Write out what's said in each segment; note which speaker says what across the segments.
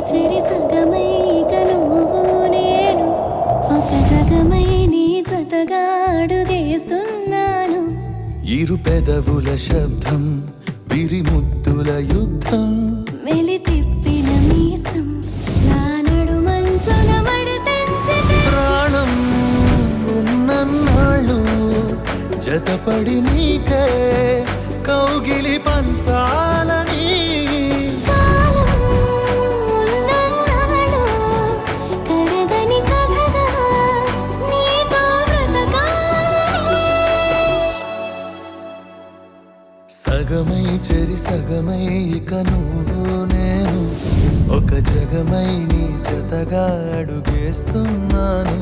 Speaker 1: చెరి సగమై ఇక నువ్వు నేను ఒక జగమై నీ జతగా అడుగేస్తున్నాను.
Speaker 2: ఇరు పెదవుల శబ్దం విరి ముద్దుల యుద్ధం
Speaker 1: మెలి తిప్పిన మీసం నా నడుమంచున మడతెంచితే
Speaker 2: ప్రాణం ఉన్నన్నాళ్ళు జతపడి నీకే కౌగిలి పంచాలని
Speaker 1: కాలం ఉన్నన్నాళ్ళు కరగని కథగా నీతో బ్రతకాలని.
Speaker 2: సగమై చెరి సగమై ఇక నువ్వు నేను ఒక జగమై నీ జతగా అడుగేస్తున్నాను.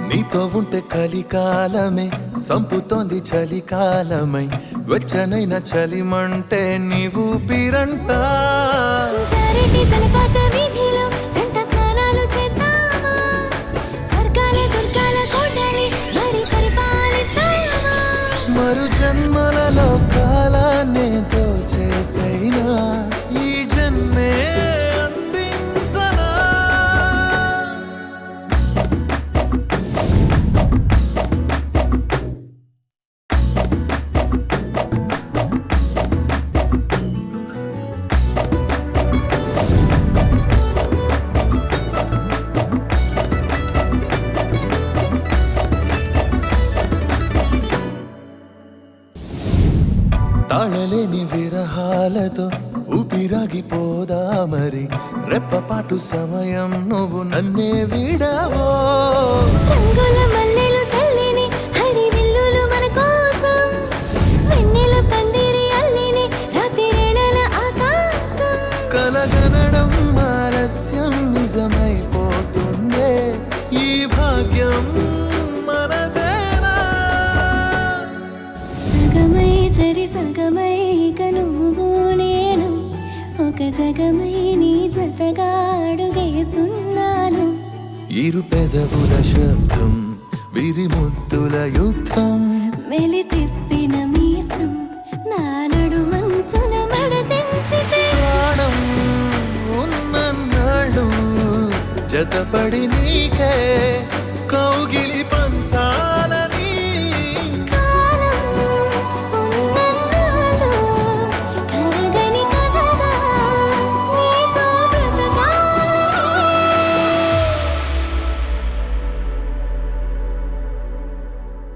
Speaker 2: నీతో ఉంటే కలికాలమే సంపుతోంది చలికాలమై వెచ్చనైన చలిమంటే నీవు పీరంట.
Speaker 1: చారిటి జలపాత వీధిలో జంట స్నానాలు చేద్దామా, స్వర్గాల దుర్గాల కోటని మరి పరిపాలిద్దామా.
Speaker 2: మరు జన్మలలో కాలాన్నే దోచేసైనా ఈ జన్మే అందించనా. తాళలేని విరహాలతో ఊపిరాగిపోదా మరి రెప్పపాటు సమయం నువ్వు నన్నే విడవో.
Speaker 1: రంగుల మల్లెలు చల్లిని హరివిల్లులు మన కోసం, వెన్నెల పందిరి అల్లిని రాత్రిరేళల ఆకాశం.
Speaker 2: కలగనడం ఆలస్యం నిజమైపోతుందే ఈ భాగ్యం మనదేనా.
Speaker 1: సగమై చెరి సగమై ఇక నువ్వు నేను ఒక జగమై నీ జతగా అడుగేస్తున్నాను.
Speaker 2: ఇరు పెదవుల శబ్దం విరి ముద్దుల యుద్ధం
Speaker 1: మెలి తిప్పిన మీసం నా నడుమంచున మడతెంచితే
Speaker 2: ప్రాణం ఉన్నన్నాళ్ళు జతపడి నీకే కౌగి